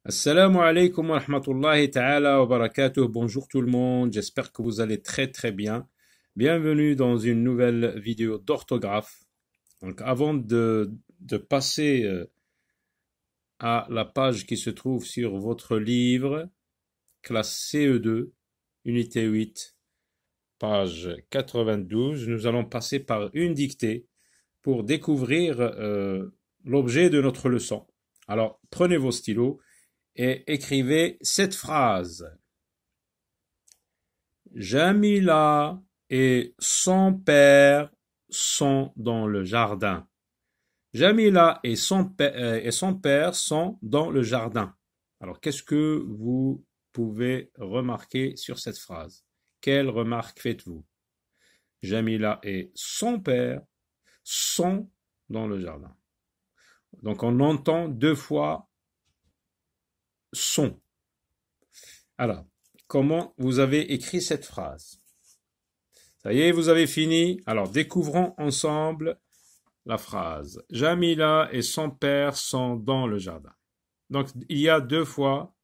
Assalamu alaikum wa rahmatullahi ta'ala wa barakatuh. Bonjour tout le monde, j'espère que vous allez très très bien. Bienvenue dans une nouvelle vidéo d'orthographe. Donc avant de passer à la page qui se trouve sur votre livre, classe CE2, unité 8, page 92, nous allons passer par une dictée pour découvrir l'objet de notre leçon. Alors prenez vos stylos et écrivez cette phrase. Jamila et son père sont dans le jardin. Jamila et son père sont dans le jardin. Alors, qu'est-ce que vous pouvez remarquer sur cette phrase? Quelle remarque faites-vous? Jamila et son père sont dans le jardin. Donc, on entend deux fois sont. Alors, comment vous avez écrit cette phrase? Ça y est, vous avez fini? Alors, découvrons ensemble la phrase. Jamila et son père sont dans le jardin. Donc, il y a deux fois,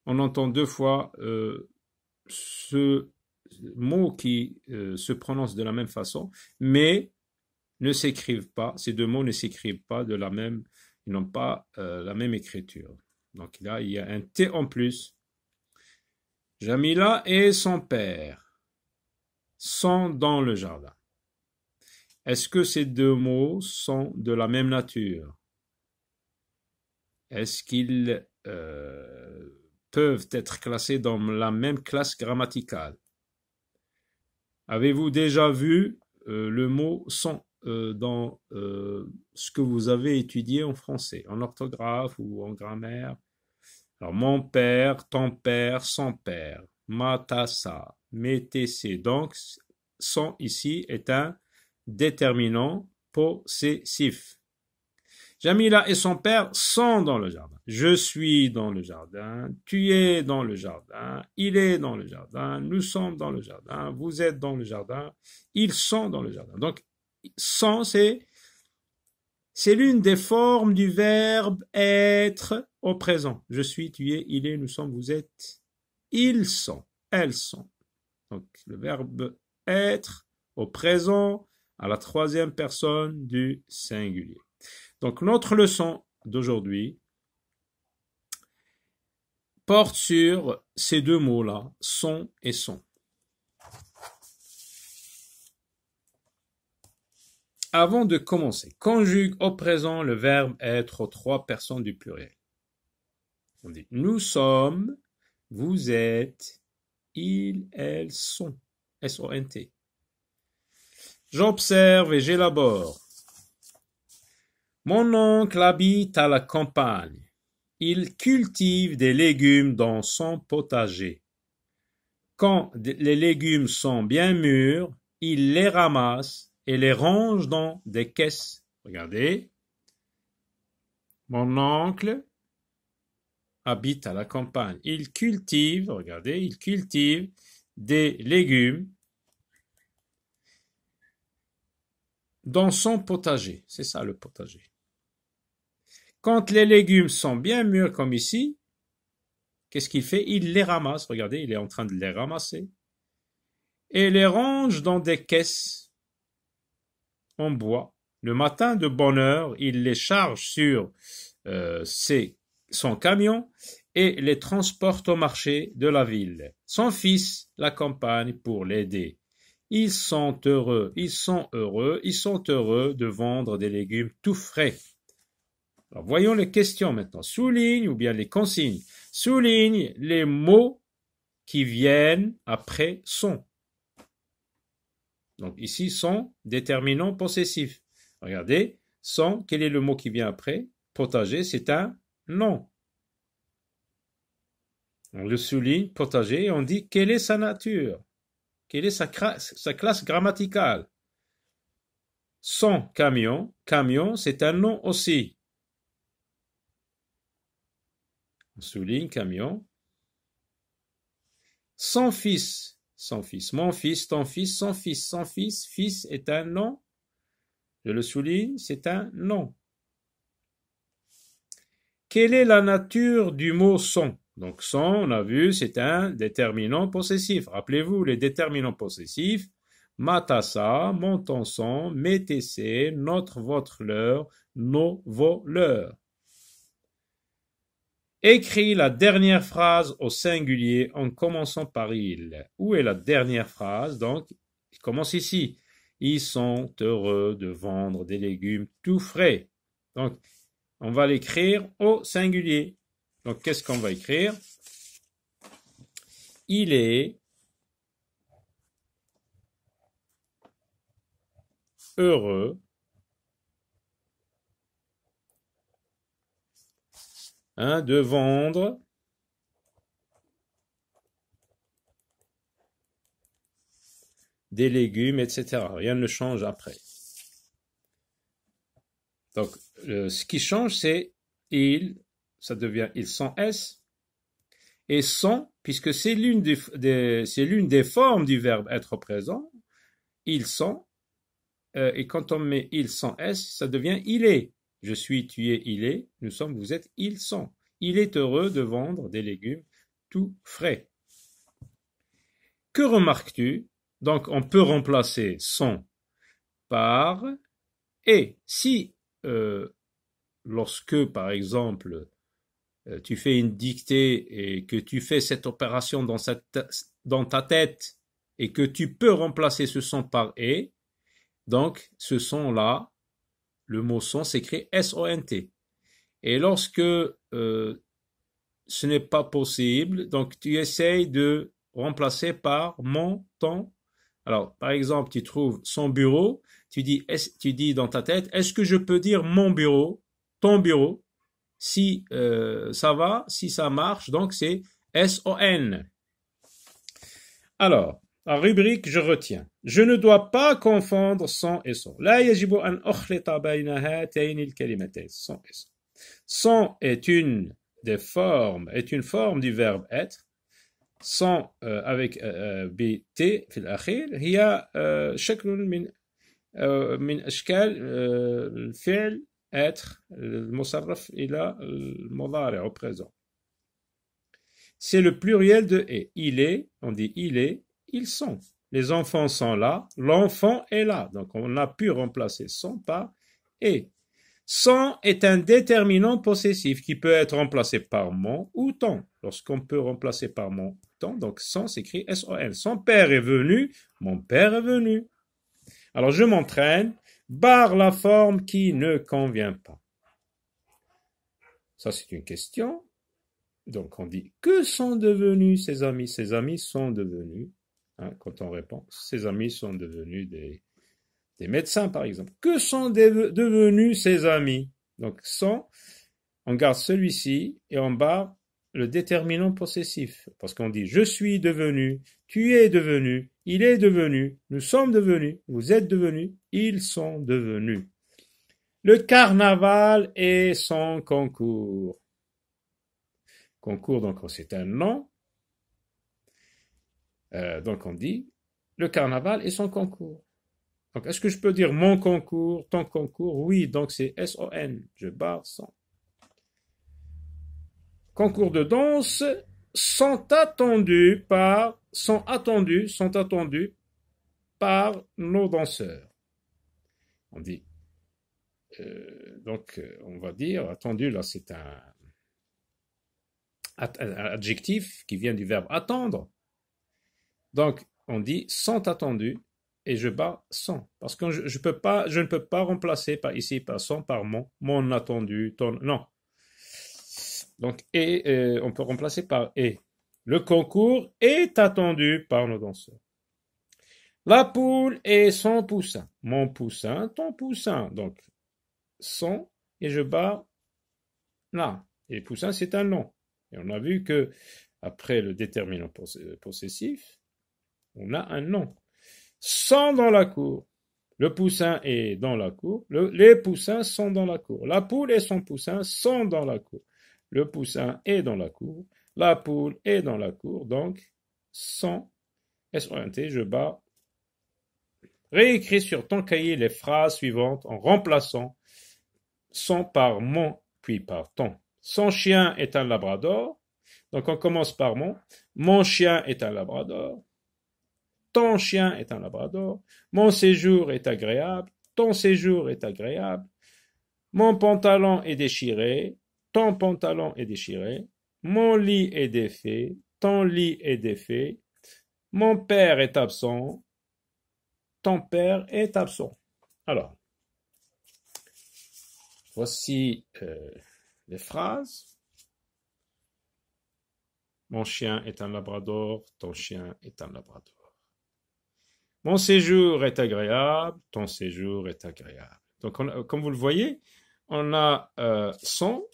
on entend deux fois ce mot qui se prononce de la même façon, mais ne s'écrivent pas, ces deux mots ne s'écrivent pas de la même, ils n'ont pas la même écriture. Donc là, il y a un T en plus. Jamila et son père sont dans le jardin. Est-ce que ces deux mots sont de la même nature? Est-ce qu'ils peuvent être classés dans la même classe grammaticale? Avez-vous déjà vu le mot sont dans ce que vous avez étudié en français, en orthographe ou en grammaire? Alors, mon père, ton père, son père, ma, ta, sa, mes, tes, ses. Donc, son ici est un déterminant possessif. Jamila et son père sont dans le jardin. Je suis dans le jardin, tu es dans le jardin, il est dans le jardin, nous sommes dans le jardin, vous êtes dans le jardin, ils sont dans le jardin. Donc, sont, c'est l'une des formes du verbe être au présent. Je suis, tu es, il est, nous sommes, vous êtes, ils sont, elles sont. Donc, le verbe être au présent à la troisième personne du singulier. Donc, notre leçon d'aujourd'hui porte sur ces deux mots-là, sont et sont. Avant de commencer, conjugue au présent le verbe être aux trois personnes du pluriel. On dit nous sommes, vous êtes, ils, elles sont. S-O-N-T. J'observe et j'élabore. Mon oncle habite à la campagne. Il cultive des légumes dans son potager. Quand les légumes sont bien mûrs, il les ramasse et les range dans des caisses. Regardez. Mon oncle habite à la campagne. Il cultive, regardez, il cultive des légumes dans son potager. C'est ça le potager. Quand les légumes sont bien mûrs comme ici, qu'est-ce qu'il fait? Il les ramasse. Regardez, il est en train de les ramasser. Et les range dans des caisses en bois. Le matin de bonne heure, il les charge sur son camion et les transporte au marché de la ville. Son fils l'accompagne pour l'aider. Ils sont heureux de vendre des légumes tout frais. Alors, voyons les questions maintenant. Souligne ou bien les consignes. Souligne les mots qui viennent après sont. Donc ici, sont déterminant possessif. Regardez, sont, quel est le mot qui vient après? Potager, c'est un nom. On le souligne, potager, et on dit quelle est sa nature? Quelle est sa classe grammaticale? Son camion, camion, c'est un nom aussi. On souligne camion. Son fils, mon fils, ton fils, son fils, fils est un nom. Je le souligne, c'est un nom. Quelle est la nature du mot sont? Donc sont, on a vu, c'est un déterminant possessif. Rappelez-vous, les déterminants possessifs, matassa, mon, ton, son, mes, tes, c'est, notre, votre, leur, nos, vos, leurs. Écris la dernière phrase au singulier en commençant par il. Où est la dernière phrase? Donc, il commence ici. Ils sont heureux de vendre des légumes tout frais. Donc, on va l'écrire au singulier. Donc, qu'est-ce qu'on va écrire? Il est heureux de vendre des légumes, etc. Rien ne change après. Donc, ce qui change, c'est il, ça devient ils sans S, et sont, puisque c'est l'une des formes du verbe être présent, ils sont, et quand on met il sans S, ça devient il est. Je suis, tu es, il est, nous sommes, vous êtes, ils sont. Il est heureux de vendre des légumes tout frais. Que remarques-tu? Donc, on peut remplacer sont par et. Si, lorsque, par exemple, tu fais une dictée et que tu fais cette opération dans ta tête et que tu peux remplacer ce son par et, donc ce son-là, le mot son s'écrit S-O-N-T. Et lorsque ce n'est pas possible, donc tu essayes de remplacer par mon, ton. Alors, par exemple, tu trouves son bureau, tu dis dans ta tête, est-ce que je peux dire mon bureau, ton bureau? Si ça va, si ça marche, donc c'est S-O-N. Alors, la rubrique, je retiens. Je ne dois pas confondre son et son. لا يجب أن أخلط بين هاتين الكلمتين. Son et son. Son est une forme du verbe être. Son avec BT في الأخير هي شكل من أشكال الفعل être المصرف إلى المضارع au présent. C'est le pluriel de est. Il est, on dit il est, ils sont. Les enfants sont là, l'enfant est là. Donc on a pu remplacer sont par est. Sont est un déterminant possessif qui peut être remplacé par mon ou ton. Lorsqu'on peut remplacer par mon, ton, donc son s'écrit S-O-N. Son père est venu, mon père est venu. Alors je m'entraîne, barre la forme qui ne convient pas. Ça c'est une question. Donc on dit, que sont devenus ses amis? Ses amis sont devenus, quand on répond, ses amis sont devenus des médecins par exemple. Que sont devenus ses amis? Donc sont, on garde celui-ci et on barre le déterminant possessif. Parce qu'on dit, je suis devenu, tu es devenu, il est devenu, nous sommes devenus, vous êtes devenus, ils sont devenus. Le carnaval et son concours. Concours, donc c'est un nom. Donc on dit le carnaval et son concours. Donc est-ce que je peux dire mon concours, ton concours? Oui, donc c'est S-O-N. Je barre son. Concours de danse sont attendus par nos danseurs. On dit donc on va dire attendu là c'est un adjectif qui vient du verbe attendre. Donc, on dit sont attendus et je barre sont. Parce que je ne peux pas remplacer par ici, par sont, par mon attendu, ton, non. Donc, et, on peut remplacer par et. Le concours est attendu par nos danseurs. La poule et son poussin. Mon poussin, ton poussin. Donc, sont et je barre là. Et poussin, c'est un nom. Et on a vu que après le déterminant possessif, on a un nom. Sont dans la cour. Le poussin est dans la cour. Les poussins sont dans la cour. La poule et son poussin sont dans la cour. Le poussin est dans la cour. La poule est dans la cour. Donc, sont, S-O-N-T, je barre. Réécris sur ton cahier les phrases suivantes en remplaçant sont par mon, puis par ton. Son chien est un labrador. Donc on commence par mon chien est un labrador. Ton chien est un labrador. Mon séjour est agréable. Ton séjour est agréable. Mon pantalon est déchiré. Ton pantalon est déchiré. Mon lit est défait. Ton lit est défait. Mon père est absent. Ton père est absent. Alors, voici les phrases. Mon chien est un labrador. Ton chien est un labrador. Mon séjour est agréable, ton séjour est agréable. Donc, comme vous le voyez, on a son,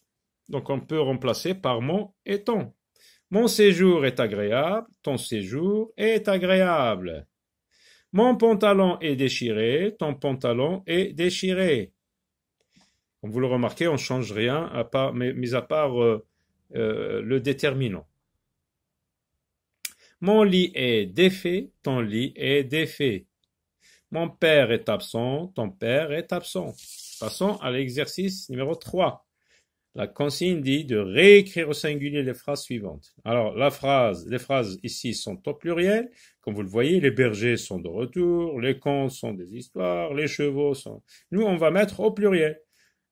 donc on peut remplacer par mon et ton. Mon séjour est agréable, ton séjour est agréable. Mon pantalon est déchiré, ton pantalon est déchiré. Comme vous le remarquez, on ne change rien, mis à part le déterminant. Mon lit est défait, ton lit est défait. Mon père est absent, ton père est absent. Passons à l'exercice numéro 3. La consigne dit de réécrire au singulier les phrases suivantes. Alors, les phrases ici sont au pluriel. Comme vous le voyez, les bergers sont de retour, les contes sont des histoires, les chevaux sont... Nous, on va mettre au pluriel.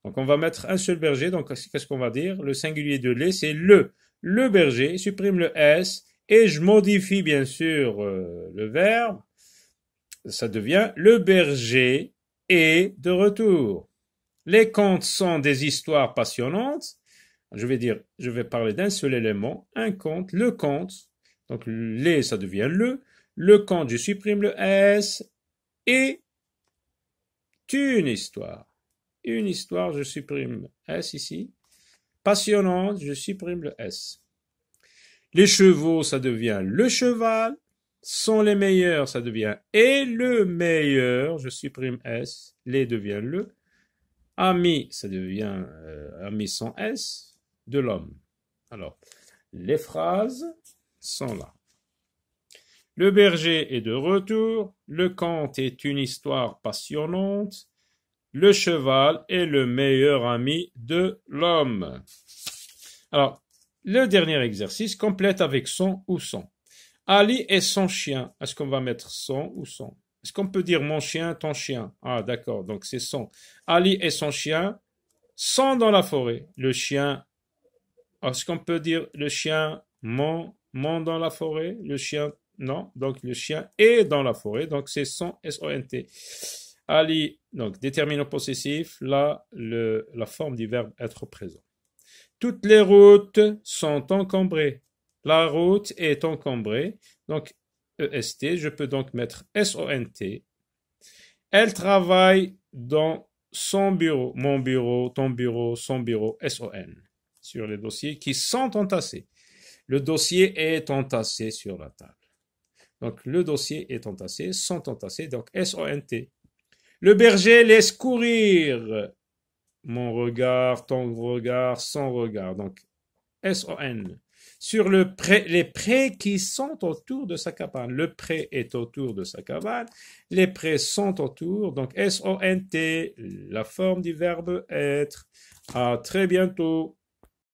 Donc, on va mettre un seul berger. Donc, qu'est-ce qu'on va dire? Le singulier de les, c'est le. Le berger, supprime le S. Et je modifie bien sûr le verbe, ça devient le berger est de retour. Les contes sont des histoires passionnantes. Je vais parler d'un seul élément, un conte, le conte. Donc les, ça devient le conte, je supprime le S, et une histoire. Une histoire, je supprime S ici. Passionnante, je supprime le S. Les chevaux, ça devient le cheval. Sont les meilleurs, ça devient et le meilleur. Je supprime S. Les devient le. Ami, ça devient ami sans S. De l'homme. Alors, les phrases sont là. Le berger est de retour. Le conte est une histoire passionnante. Le cheval est le meilleur ami de l'homme. Alors, le dernier exercice complète avec son ou son. Ali et son chien. Est-ce qu'on va mettre son ou son? Est-ce qu'on peut dire mon chien, ton chien? Ah, d'accord, donc c'est son. Ali et son chien sont dans la forêt. Le chien. Est-ce qu'on peut dire le chien, mon dans la forêt? Le chien, non. Donc le chien est dans la forêt. Donc c'est son, S-O-N-T. Ali, donc déterminant possessif. Là, la forme du verbe être présent. Toutes les routes sont encombrées. La route est encombrée. Donc, EST, je peux donc mettre SONT. Elle travaille dans son bureau. Mon bureau, ton bureau, son bureau, SON. Sur les dossiers qui sont entassés. Le dossier est entassé sur la table. Donc, le dossier est entassé, sont entassés, donc SONT. Le berger laisse courir. Mon regard, ton regard, son regard. Donc, SON. Sur les prés qui sont autour de sa cabane. Le pré est autour de sa cabane. Les prés sont autour. Donc, SONT, la forme du verbe être. À très bientôt.